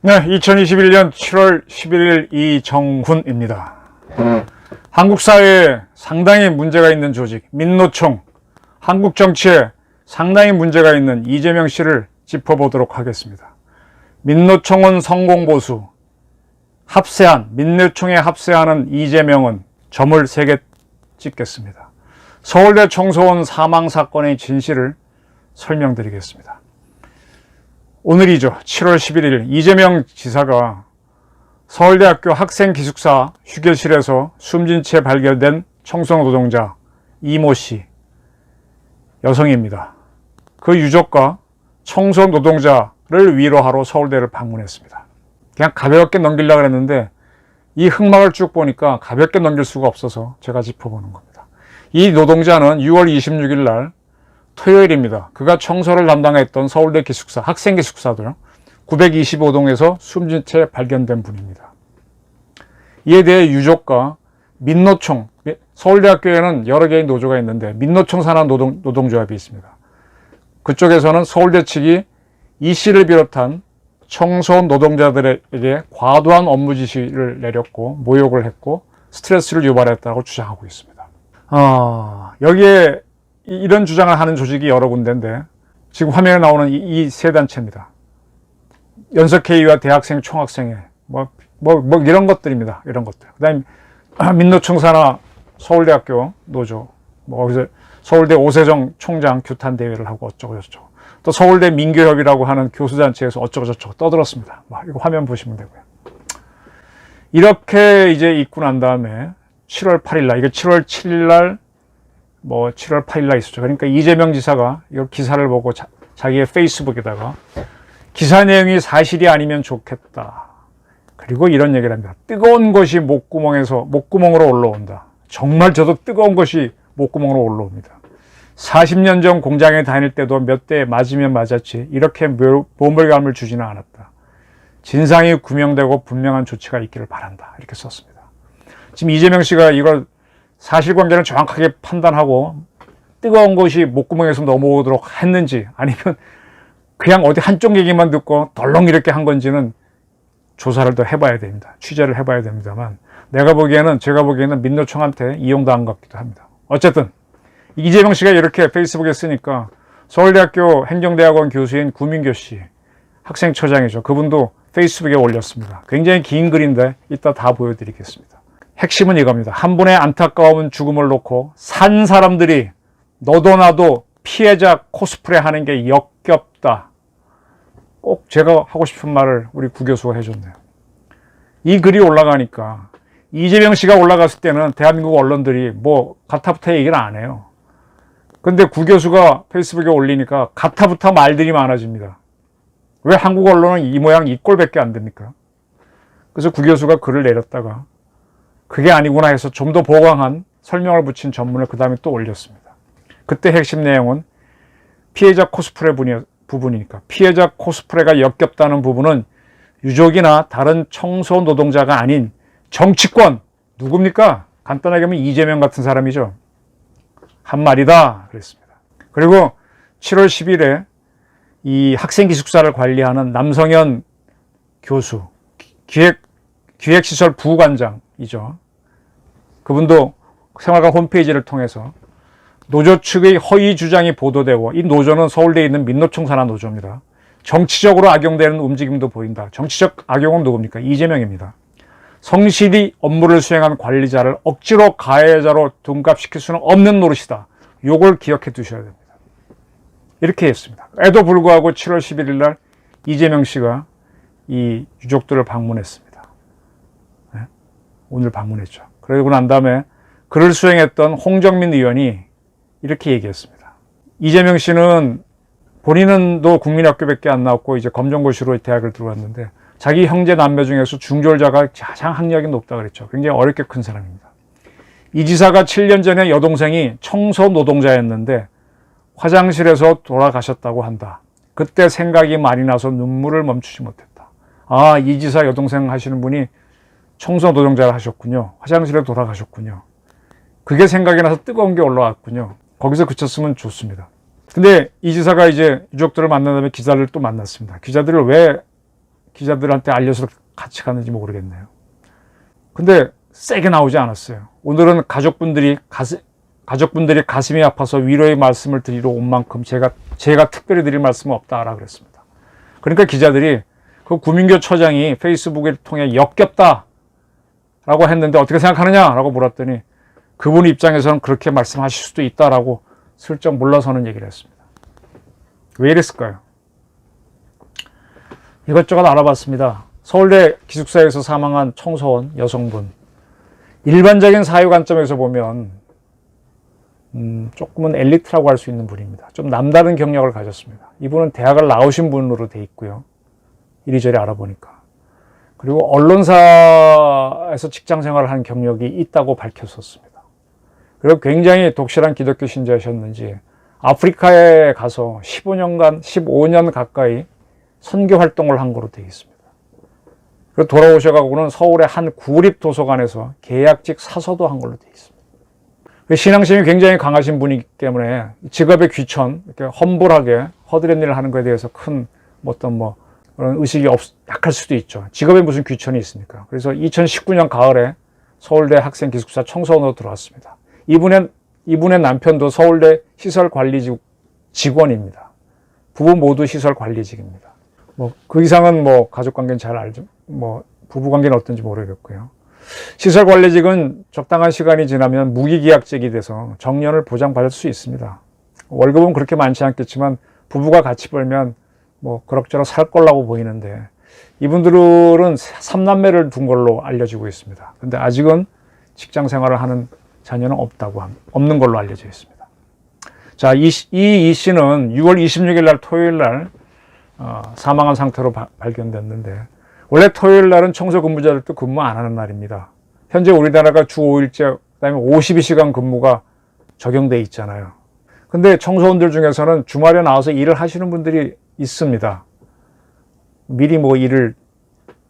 네, 2021년 7월 11일 이정훈입니다. 한국 사회에 상당히 문제가 있는 조직 민노총, 한국 정치에 상당히 문제가 있는 이재명 씨를 짚어보도록 하겠습니다. 민노총은 성공보수, 민노총에 합세하는 이재명은 점을 3개 찍겠습니다. 서울대 청소원 사망 사건의 진실을 설명드리겠습니다. 오늘이죠. 7월 11일 이재명 지사가 서울대학교 학생기숙사 휴게실에서 숨진 채 발견된 청소노동자 이모 씨, 여성입니다. 그 유족과 청소노동자를 위로하러 서울대를 방문했습니다. 그냥 가볍게 넘기려고 했는데 이 흑막을 쭉 보니까 가볍게 넘길 수가 없어서 제가 짚어보는 겁니다. 이 노동자는 6월 26일 날 토요일입니다. 그가 청소를 담당했던 서울대 기숙사, 학생 기숙사들 925동에서 숨진 채 발견된 분입니다. 이에 대해 유족과 민노총, 서울대학교에는 여러 개의 노조가 있는데 민노총 산하 노동조합이 있습니다. 그쪽에서는 서울대 측이 이 씨를 비롯한 청소 노동자들에게 과도한 업무 지시를 내렸고 모욕을 했고 스트레스를 유발했다고 주장하고 있습니다. 여기에 이런 주장을 하는 조직이 여러 군데인데 지금 화면에 나오는 이 세 단체입니다. 연석회의와 대학생 총학생회 뭐 이런 것들입니다. 이런 것들. 그다음에 민노총 산하 서울대학교 노조 거기서 서울대 오세정 총장 규탄 대회를 하고 어쩌고 저쩌고 또 서울대 민교협이라고 하는 교수단체에서 어쩌고 저쩌고 떠들었습니다. 이거 화면 보시면 되고요. 이렇게 이제 있고 난 다음에 7월 8일 날, 이게 7월 7일 날 7월 8일 날 있었죠. 그러니까 이재명 지사가 이 기사를 보고 자기의 페이스북에다가 기사 내용이 사실이 아니면 좋겠다. 그리고 이런 얘기를 합니다. 뜨거운 것이 목구멍으로 올라온다. 정말 저도 뜨거운 것이 목구멍으로 올라옵니다. 40년 전 공장에 다닐 때도 몇 대 맞으면 맞았지 이렇게 모멸감을 주지는 않았다. 진상이 규명되고 분명한 조치가 있기를 바란다. 이렇게 썼습니다. 지금 이재명 씨가 이걸 사실관계를 정확하게 판단하고 뜨거운 것이 목구멍에서 넘어오도록 했는지 아니면 그냥 어디 한쪽 얘기만 듣고 덜렁 이렇게 한 건지는 조사를 더 해봐야 됩니다. 취재를 해봐야 됩니다만 제가 보기에는 민노총한테 이용당한 것 같기도 합니다. 어쨌든 이재명 씨가 이렇게 페이스북에 쓰니까 서울대학교 행정대학원 교수인 구민교 씨, 학생처장이죠. 그분도 페이스북에 올렸습니다. 굉장히 긴 글인데 이따 다 보여드리겠습니다. 핵심은 이겁니다. 한 분의 안타까운 죽음을 놓고 산 사람들이 너도 나도 피해자 코스프레 하는 게 역겹다. 꼭 제가 하고 싶은 말을 우리 구 교수가 해줬네요. 이 글이 올라가니까 이재명 씨가 올라갔을 때는 대한민국 언론들이 가타부타 얘기를 안 해요. 근데 구 교수가 페이스북에 올리니까 가타부타 말들이 많아집니다. 왜 한국 언론은 이 모양 이 꼴밖에 안 됩니까? 그래서 구 교수가 글을 내렸다가 그게 아니구나 해서 좀 더 보강한 설명을 붙인 전문을 그 다음에 또 올렸습니다. 그때 핵심 내용은 피해자 코스프레 부분이니까 피해자 코스프레가 역겹다는 부분은 유족이나 다른 청소 노동자가 아닌 정치권 누굽니까? 간단하게 하면 이재명 같은 사람이죠. 한 말이다 그랬습니다. 그리고 7월 10일에 이 학생 기숙사를 관리하는 남성현 교수, 기획시설 부관장이죠. 그분도 생활관 홈페이지를 통해서 노조 측의 허위 주장이 보도되고 이 노조는 서울대에 있는 민노총 산하 노조입니다. 정치적으로 악용되는 움직임도 보인다. 정치적 악용은 누굽니까? 이재명입니다. 성실히 업무를 수행한 관리자를 억지로 가해자로 둔갑시킬 수는 없는 노릇이다. 요걸 기억해 두셔야 됩니다. 이렇게 했습니다. 에도 불구하고 7월 11일 날 이재명 씨가 이 유족들을 방문했습니다. 네? 오늘 방문했죠. 그러고 난 다음에 글을 수행했던 홍정민 의원이 이렇게 얘기했습니다. 이재명 씨는 본인은 국민학교밖에 안 나왔고 이제 검정고시로 대학을 들어왔는데 자기 형제 남매 중에서 중졸자가 가장 학력이 높다 그랬죠. 굉장히 어렵게 큰 사람입니다. 이 지사가 7년 전에 여동생이 청소 노동자였는데 화장실에서 돌아가셨다고 한다. 그때 생각이 많이 나서 눈물을 멈추지 못했다. 이 지사 여동생 하시는 분이 청소 노동자를 하셨군요. 화장실에 돌아가셨군요. 그게 생각이 나서 뜨거운 게 올라왔군요. 거기서 그쳤으면 좋습니다. 근데 이 지사가 이제 유족들을 만난 다음에 기자를 또 만났습니다. 기자들을 왜 기자들한테 알려서 같이 갔는지 모르겠네요. 근데 세게 나오지 않았어요. 오늘은 가족분들이 가슴이 아파서 위로의 말씀을 드리러 온 만큼 제가 특별히 드릴 말씀은 없다라고 그랬습니다. 그러니까 기자들이 그 구민교 처장이 페이스북을 통해 역겹다라고 했는데 어떻게 생각하느냐라고 물었더니 그분 입장에서는 그렇게 말씀하실 수도 있다라고 슬쩍 물러서는 얘기를 했습니다. 왜 이랬을까요? 이것저것 알아봤습니다. 서울대 기숙사에서 사망한 청소원 여성분. 일반적인 사유 관점에서 보면 조금은 엘리트라고 할 수 있는 분입니다. 좀 남다른 경력을 가졌습니다. 이분은 대학을 나오신 분으로 돼 있고요. 이리저리 알아보니까. 그리고 언론사에서 직장 생활을 한 경력이 있다고 밝혔었습니다. 그리고 굉장히 독실한 기독교 신자셨는지 아프리카에 가서 15년 가까이 선교 활동을 한 거로 되어 있습니다. 그리고 돌아오셔가고는 서울의 한 구립도서관에서 계약직 사서도 한 걸로 되어 있습니다. 신앙심이 굉장히 강하신 분이기 때문에 직업의 귀천, 이렇게 험불하게 허드렛 일을 하는 것에 대해서 큰 그런 의식이 약할 수도 있죠. 직업에 무슨 귀천이 있습니까? 그래서 2019년 가을에 서울대 학생 기숙사 청소원으로 들어왔습니다. 이분의 남편도 서울대 시설관리직 직원입니다. 부부 모두 시설관리직입니다. 그 이상은 가족관계는 잘 알죠. 부부관계는 어떤지 모르겠고요. 시설관리직은 적당한 시간이 지나면 무기계약직이 돼서 정년을 보장받을 수 있습니다. 월급은 그렇게 많지 않겠지만 부부가 같이 벌면 그럭저럭 살 걸라고 보이는데 이분들은 3남매를 둔 걸로 알려지고 있습니다. 근데 아직은 직장 생활을 하는 자녀는 없는 걸로 알려져 있습니다. 자, 이 씨는 6월 26일 날 토요일 날 사망한 상태로 발견됐는데 원래 토요일 날은 청소 근무자들도 근무 안 하는 날입니다. 현재 우리나라가 주 5일제, 그다음에 52시간 근무가 적용돼 있잖아요. 근데 청소원들 중에서는 주말에 나와서 일을 하시는 분들이 있습니다. 미리 일을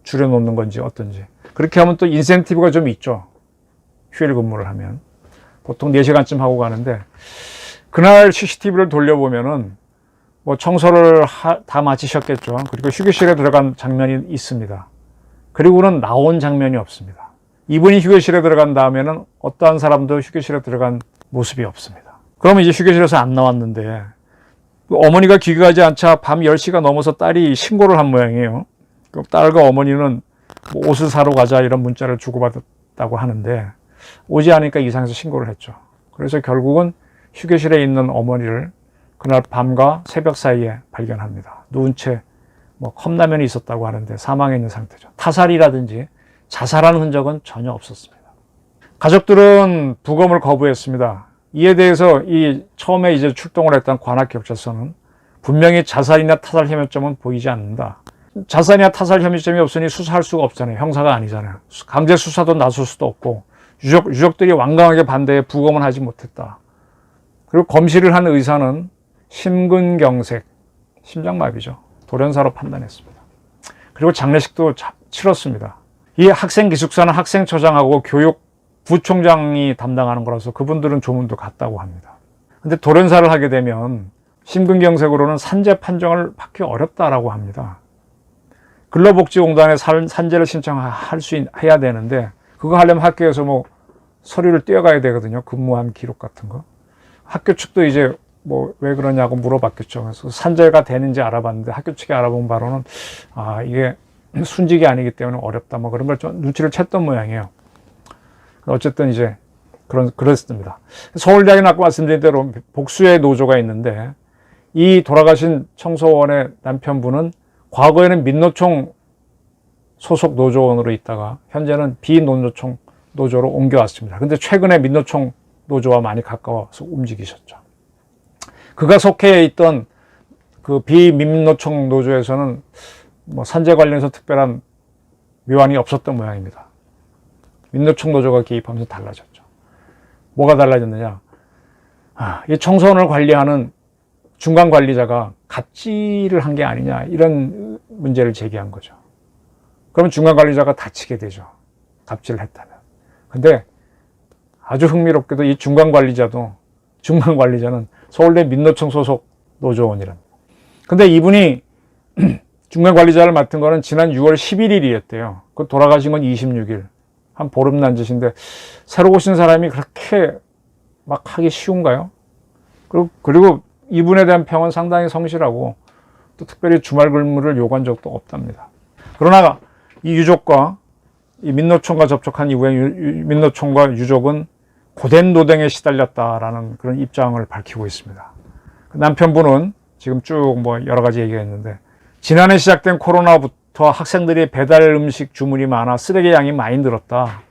줄여놓는 건지 어떤지. 그렇게 하면 또 인센티브가 좀 있죠. 휴일 근무를 하면. 보통 4시간쯤 하고 가는데 그날 CCTV를 돌려보면은 청소를 다 마치셨겠죠. 그리고 휴게실에 들어간 장면이 있습니다. 그리고는 나온 장면이 없습니다. 이분이 휴게실에 들어간 다음에는 어떠한 사람도 휴게실에 들어간 모습이 없습니다. 그러면 이제 휴게실에서 안 나왔는데 어머니가 귀가하지 않자 밤 10시가 넘어서 딸이 신고를 한 모양이에요. 딸과 어머니는 옷을 사러 가자 이런 문자를 주고받았다고 하는데 오지 않으니까 이상해서 신고를 했죠. 그래서 결국은 휴게실에 있는 어머니를 그날 밤과 새벽 사이에 발견합니다. 누운 채 컵라면이 있었다고 하는데 사망해 있는 상태죠. 타살이라든지 자살한 흔적은 전혀 없었습니다. 가족들은 부검을 거부했습니다. 이에 대해서 처음에 이제 출동을 했던 관악경찰서는 분명히 자살이나 타살 혐의점은 보이지 않는다. 자살이나 타살 혐의점이 없으니 수사할 수가 없잖아요. 형사가 아니잖아요. 강제 수사도 나설 수도 없고 유족들이 완강하게 반대해 부검은 하지 못했다. 그리고 검시를 한 의사는 심근경색, 심장마비죠. 돌연사로 판단했습니다. 그리고 장례식도 치렀습니다. 이 학생 기숙사는 학생처장하고 교육부총장이 담당하는 거라서 그분들은 조문도 갔다고 합니다. 근데 돌연사를 하게 되면 심근경색으로는 산재 판정을 받기 어렵다라고 합니다. 근로복지공단에 산재를 해야 되는데 그거 하려면 학교에서 서류를 떼어가야 되거든요. 근무한 기록 같은 거. 학교 측도 이제 왜 그러냐고 물어봤겠죠. 그래서 산재가 되는지 알아봤는데 학교 측이 알아본 바로는 이게 순직이 아니기 때문에 어렵다 그런 걸 좀 눈치를 챘던 모양이에요. 어쨌든 이제 그렇습니다. 서울대학은 아까 말씀드린 대로 복수의 노조가 있는데 이 돌아가신 청소원의 남편분은 과거에는 민노총 소속 노조원으로 있다가 현재는 비민노총 노조로 옮겨왔습니다. 근데 최근에 민노총 노조와 많이 가까워서 움직이셨죠. 그가 속해 있던 그 비민노총 노조에서는 산재 관련해서 특별한 묘안이 없었던 모양입니다. 민노총 노조가 개입하면서 달라졌죠. 뭐가 달라졌느냐? 이 청소원을 관리하는 중간 관리자가 갑질을 한 게 아니냐 이런 문제를 제기한 거죠. 그러면 중간 관리자가 다치게 되죠. 갑질을 했다면. 근데 아주 흥미롭게도 이 중간관리자는 서울대 민노총 소속 노조원이랍니다. 근데 이분이 중간관리자를 맡은 거는 지난 6월 11일이었대요. 그 돌아가신 건 26일. 한 보름 난 짓인데, 새로 오신 사람이 그렇게 막 하기 쉬운가요? 그리고 이분에 대한 평은 상당히 성실하고, 또 특별히 주말 근무를 요구한 적도 없답니다. 그러나 이 유족과 이 민노총과 접촉한 이후에 민노총과 유족은 고된 노동에 시달렸다라는 그런 입장을 밝히고 있습니다. 남편분은 지금 쭉 뭐 여러 가지 얘기했는데, 지난해 시작된 코로나부터 학생들이 배달 음식 주문이 많아 쓰레기 양이 많이 늘었다.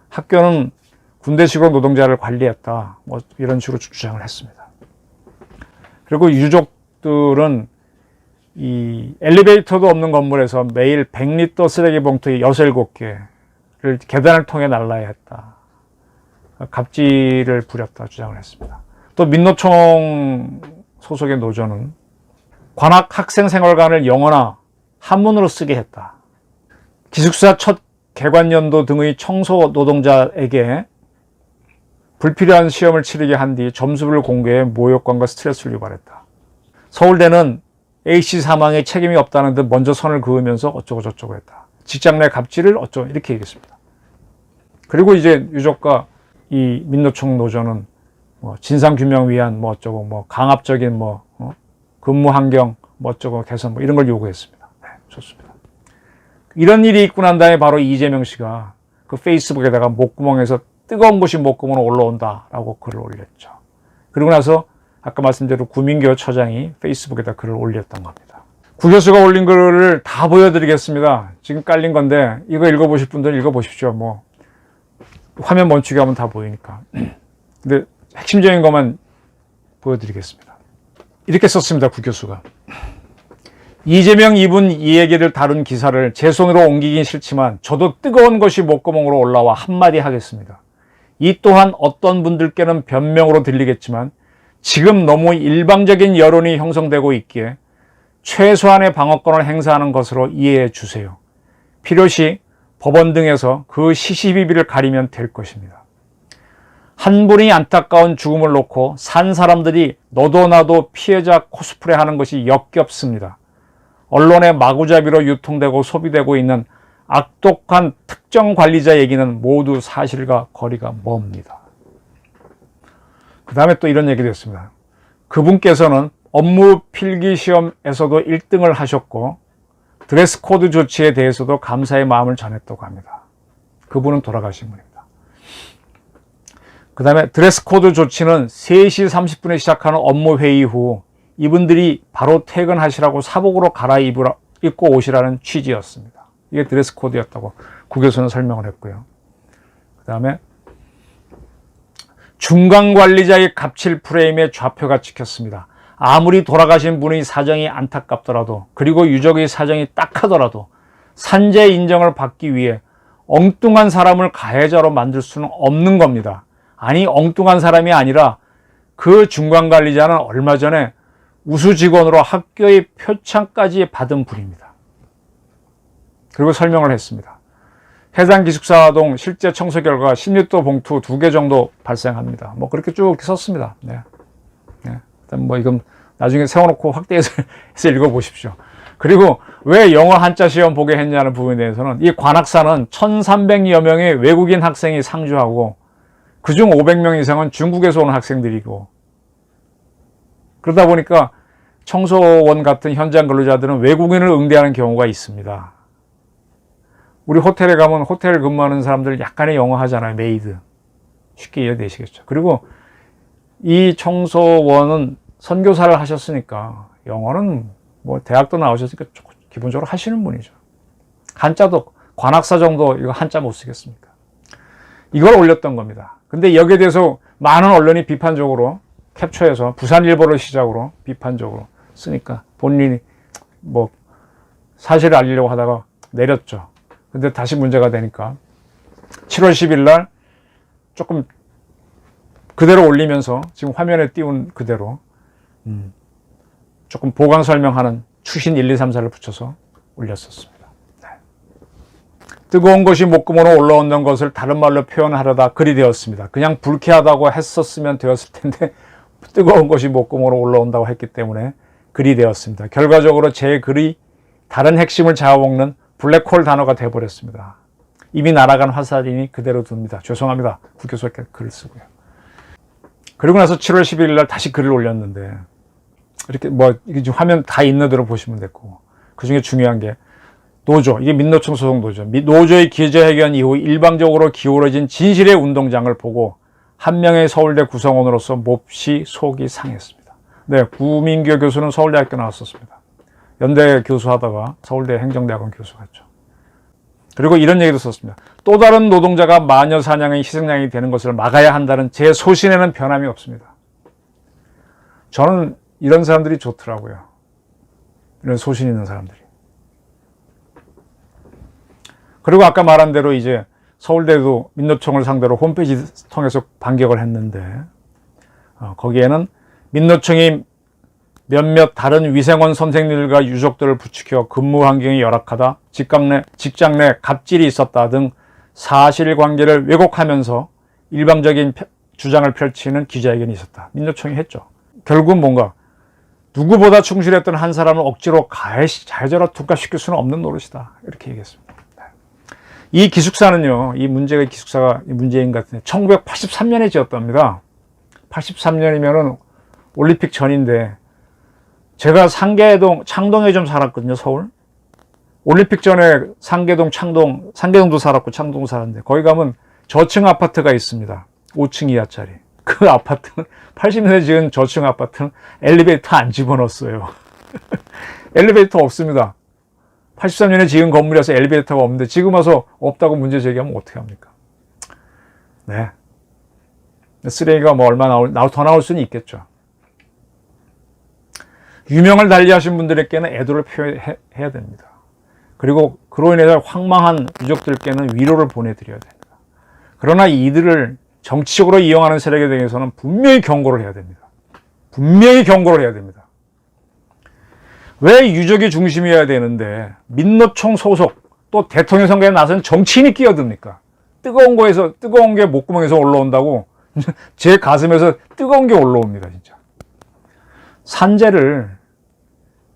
학교는 군대식으로 노동자를 관리했다. 뭐 이런 식으로 주장을 했습니다. 그리고 유족들은 이 엘리베이터도 없는 건물에서 매일 100리터 쓰레기 봉투 6, 7개를 계단을 통해 날라야 했다. 갑질을 부렸다 주장을 했습니다. 또 민노총 소속의 노조는 관악 학생생활관을 영어나 한문으로 쓰게 했다. 기숙사 첫 개관연도 등의 청소 노동자에게 불필요한 시험을 치르게 한 뒤 점수를 공개해 모욕감과 스트레스를 유발했다. 서울대는 A씨 사망에 책임이 없다는 듯 먼저 선을 그으면서 어쩌고 저쩌고 했다. 직장 내 갑질을 어쩌고 이렇게 얘기했습니다. 그리고 이제 유족과 이 민노총 노조는 뭐 진상규명 위한 뭐 어쩌고 뭐 강압적인 뭐 근무 환경 뭐 어쩌고 개선 뭐 이런 걸 요구했습니다. 네, 좋습니다. 이런 일이 있고 난 다음에 바로 이재명 씨가 그 페이스북에다가 목구멍에서 뜨거운 것이 목구멍으로 올라온다라고 글을 올렸죠. 그리고 나서 아까 말씀대로 구민교처장이 페이스북에다 글을 올렸던 겁니다. 구 교수가 올린 글을 다 보여드리겠습니다. 지금 깔린 건데 이거 읽어보실 분들은 읽어보십시오. 뭐 화면 멈추게 하면 다 보이니까. 근데 핵심적인 것만 보여드리겠습니다. 이렇게 썼습니다. 구 교수가. 이재명 이분 이 얘기를 다룬 기사를 제 손으로 옮기긴 싫지만 저도 뜨거운 것이 목구멍으로 올라와 한마디 하겠습니다. 이 또한 어떤 분들께는 변명으로 들리겠지만 지금 너무 일방적인 여론이 형성되고 있기에 최소한의 방어권을 행사하는 것으로 이해해 주세요. 필요시 법원 등에서 그 시시비비를 가리면 될 것입니다. 한 분이 안타까운 죽음을 놓고 산 사람들이 너도 나도 피해자 코스프레 하는 것이 역겹습니다. 언론의 마구잡이로 유통되고 소비되고 있는 악독한 특정 관리자 얘기는 모두 사실과 거리가 멉니다. 그 다음에 또 이런 얘기도 했습니다. 그분께서는 업무 필기시험에서도 1등을 하셨고 드레스 코드 조치에 대해서도 감사의 마음을 전했다고 합니다. 그분은 돌아가신 분입니다. 그 다음에 드레스 코드 조치는 3시 30분에 시작하는 업무 회의 후 이분들이 바로 퇴근하시라고 사복으로 입고 오시라는 취지였습니다. 이게 드레스 코드였다고 구 교수는 설명을 했고요. 그 다음에 중간관리자의 갑질 프레임에 좌표가 찍혔습니다. 아무리 돌아가신 분의 사정이 안타깝더라도 그리고 유족의 사정이 딱하더라도 산재 인정을 받기 위해 엉뚱한 사람을 가해자로 만들 수는 없는 겁니다. 아니 엉뚱한 사람이 아니라 그 중간관리자는 얼마 전에 우수 직원으로 학교의 표창까지 받은 분입니다. 그리고 설명을 했습니다. 해당 기숙사동 실제 청소 결과 10리터 봉투 2개 정도 발생합니다. 뭐 그렇게 쭉 썼습니다. 네. 네. 일단 뭐 이건 나중에 세워놓고 확대해서 읽어보십시오. 그리고 왜 영어 한자 시험 보게 했냐는 부분에 대해서는 이 관악사는 1,300여 명의 외국인 학생이 상주하고 그중 500명 이상은 중국에서 온 학생들이고 그러다 보니까 청소원 같은 현장 근로자들은 외국인을 응대하는 경우가 있습니다. 우리 호텔에 가면 호텔 근무하는 사람들 약간의 영어 하잖아요. 메이드. 쉽게 이해되시겠죠. 그리고 이 청소원은 선교사를 하셨으니까 영어는 뭐 대학도 나오셨으니까 기본적으로 하시는 분이죠. 한자도 관악사 정도 이거 한자 못 쓰겠습니까? 이걸 올렸던 겁니다. 근데 여기에 대해서 많은 언론이 비판적으로 캡처해서 부산일보를 시작으로 비판적으로 쓰니까 본인이 뭐 사실을 알리려고 하다가 내렸죠. 근데 다시 문제가 되니까 7월 10일 날 조금 그대로 올리면서 지금 화면에 띄운 그대로 조금 보강 설명하는 추신 1, 2, 3, 4를 붙여서 올렸었습니다. 네. 뜨거운 것이 목구멍으로 올라온다는 것을 다른 말로 표현하려다 글이 되었습니다. 그냥 불쾌하다고 했었으면 되었을 텐데 뜨거운 것이 목구멍으로 올라온다고 했기 때문에 글이 되었습니다. 결과적으로 제 글이 다른 핵심을 잡아먹는 블랙홀 단어가 되어버렸습니다. 이미 날아간 화살이니 그대로 둡니다. 죄송합니다. 국교수께 글을 쓰고요. 그리고 나서 7월 11일 날 다시 글을 올렸는데 이렇게 이게 화면 다 있는 대로 보시면 됐고, 그 중에 중요한 게 노조, 이게 민노총 소속 노조. 노조의 기자회견 이후 일방적으로 기울어진 진실의 운동장을 보고 한 명의 서울대 구성원으로서 몹시 속이 상했습니다. 네, 구민규 교수는 서울대학교 나왔었습니다. 연대 교수하다가 서울대 행정대학원 교수 갔죠. 그리고 이런 얘기도 썼습니다. 또 다른 노동자가 마녀 사냥의 희생양이 되는 것을 막아야 한다는 제 소신에는 변함이 없습니다. 저는 이런 사람들이 좋더라고요. 이런 소신 있는 사람들이. 그리고 아까 말한 대로 이제 서울대도 민노총을 상대로 홈페이지 통해서 반격을 했는데, 거기에는 민노총이 몇몇 다른 위생원 선생님들과 유족들을 부추겨 근무 환경이 열악하다, 직장 내 갑질이 있었다 등 사실관계를 왜곡하면서 일방적인 주장을 펼치는 기자회견이 있었다. 민노총이 했죠. 결국은 뭔가 누구보다 충실했던 한 사람을 억지로 가해자로 투과시킬 수는 없는 노릇이다. 이렇게 얘기했습니다. 이 기숙사는요, 이 기숙사가 문재인 같은 1983년에 지었답니다. 83년이면은 올림픽 전인데, 제가 창동에 좀 살았거든요, 서울. 올림픽 전에 상계동도 살았고 창동도 살았는데, 거기 가면 저층 아파트가 있습니다. 5층 이하짜리. 그 아파트는 80년대 지은 저층 아파트는 엘리베이터 안 집어넣었어요. 엘리베이터 없습니다. 83년에 지은 건물이라서 엘리베이터가 없는데 지금 와서 없다고 문제 제기하면 어떻게 합니까? 네. 쓰레기가 뭐 얼마 더 나올 수는 있겠죠. 유명을 달리하신 분들에게는 애도를 표해야 됩니다. 그리고 그로 인해서 황망한 유족들께는 위로를 보내드려야 됩니다. 그러나 이들을 정치적으로 이용하는 세력에 대해서는 분명히 경고를 해야 됩니다. 분명히 경고를 해야 됩니다. 왜 유족이 중심이어야 되는데 민노총 소속 또 대통령 선거에 나선 정치인이 끼어듭니까? 뜨거운 게 목구멍에서 올라온다고 제 가슴에서 뜨거운 게 올라옵니다. 진짜.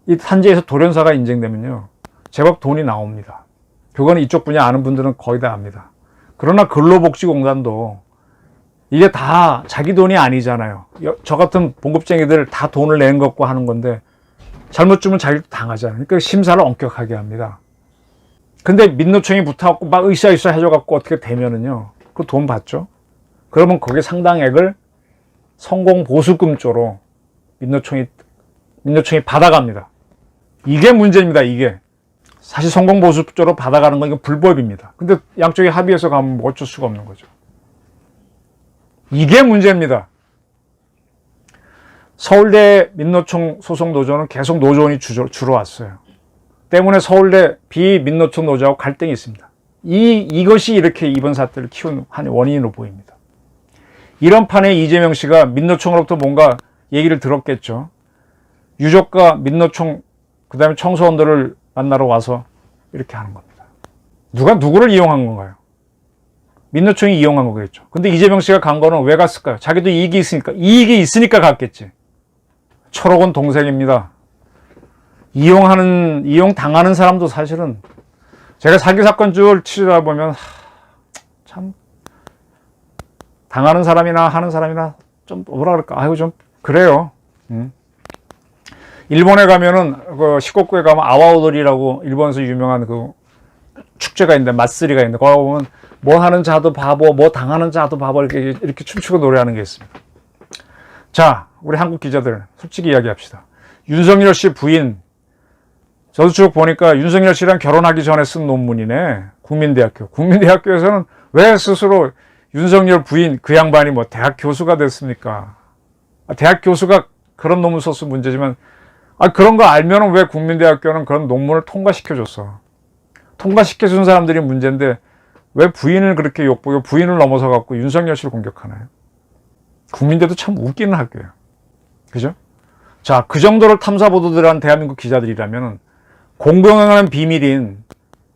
이 산재에서 돌연사가 인정되면요, 제법 돈이 나옵니다. 그거는 이쪽 분야 아는 분들은 거의 다 압니다. 그러나 근로복지공단도 이게 다 자기 돈이 아니잖아요. 저 같은 봉급쟁이들 다 돈을 내는 것고 하는 건데 잘못 주면 자기도 당하잖아요. 그러니까 심사를 엄격하게 합니다. 근데 민노총이 붙어갖고 막 으쌰으쌰 해줘갖고 어떻게 되면은요, 그 돈 받죠? 그러면 거기에 상당액을 성공보수금조로 민노총이 받아갑니다. 이게 문제입니다, 이게. 사실 성공보수조로 받아가는 건 이건 불법입니다. 근데 양쪽이 합의해서 가면 뭐 어쩔 수가 없는 거죠. 이게 문제입니다. 서울대 민노총 소속 노조는 계속 노조원이 줄어왔어요. 때문에 서울대 비민노총 노조하고 갈등이 있습니다. 이것이 이렇게 이번 사태를 키운 한 원인으로 보입니다. 이런 판에 이재명 씨가 민노총으로부터 뭔가 얘기를 들었겠죠. 유족과 민노총, 그 다음에 청소원들을 만나러 와서 이렇게 하는 겁니다. 누가 누구를 이용한 건가요? 민노총이 이용한 거겠죠. 근데 이재명 씨가 간 거는 왜 갔을까요? 자기도 이익이 있으니까 갔겠지. 초록은 동생입니다. 이용당하는 사람도 사실은, 제가 사기 사건 쭉 치다 보면 참 당하는 사람이나 하는 사람이나 좀 뭐라 그럴까, 좀 그래요. 일본에 가면은 그 시코쿠에 가면 아와오돌이라고 일본에서 유명한 그 축제가 있는데, 마쓰리가 있는데, 거기 보면 뭐 하는 자도 바보, 뭐 당하는 자도 바보, 이렇게 춤추고 노래하는 게 있습니다. 자, 우리 한국 기자들 솔직히 이야기합시다. 윤석열 씨 부인, 저도 쭉 보니까 윤석열 씨랑 결혼하기 전에 쓴 논문이네. 국민대학교에서는 왜 스스로 윤석열 부인, 그 양반이 뭐 대학 교수가 됐습니까? 대학 교수가 그런 논문 썼으면 문제지만, 그런 거 알면은 왜 국민대학교는 그런 논문을 통과시켜줬어? 통과시켜준 사람들이 문제인데 왜 부인을 그렇게 욕보고 부인을 넘어서 갖고 윤석열 씨를 공격하나요? 국민대도 참 웃기는 학교예요. 그죠? 자, 그 정도로 탐사보도들을 한 대한민국 기자들이라면 공공연한 비밀인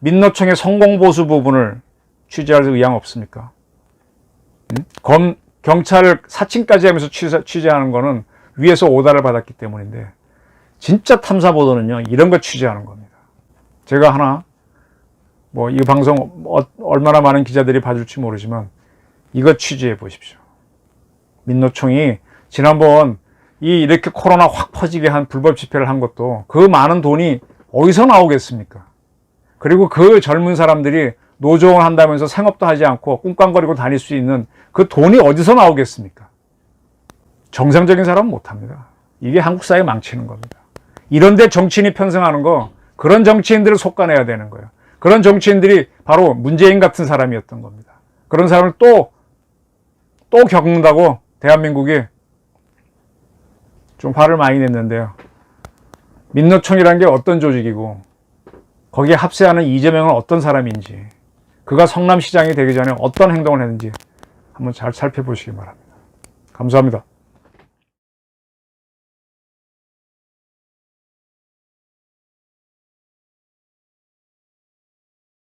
민노총의 성공보수 부분을 취재할 의향 없습니까? 경찰을 사칭까지 하면서 취재하는 거는 위에서 오다를 받았기 때문인데, 진짜 탐사보도는요, 이런 거 취재하는 겁니다. 제가 하나, 이 방송 얼마나 많은 기자들이 봐줄지 모르지만, 이거 취재해 보십시오. 민노총이 지난번 이렇게 코로나 확 퍼지게 한 불법 집회를 한 것도 그 많은 돈이 어디서 나오겠습니까? 그리고 그 젊은 사람들이 노조원 한다면서 생업도 하지 않고 꿍깡거리고 다닐 수 있는 그 돈이 어디서 나오겠습니까? 정상적인 사람은 못합니다. 이게 한국 사회 망치는 겁니다. 이런데 정치인이 편성하는 거, 그런 정치인들을 속아내야 되는 거예요. 그런 정치인들이 바로 문재인 같은 사람이었던 겁니다. 그런 사람을 또 겪는다고 대한민국이 좀 화를 많이 냈는데요. 민노총이라는 게 어떤 조직이고 거기에 합세하는 이재명은 어떤 사람인지, 그가 성남시장이 되기 전에 어떤 행동을 했는지 한번 잘 살펴보시기 바랍니다. 감사합니다.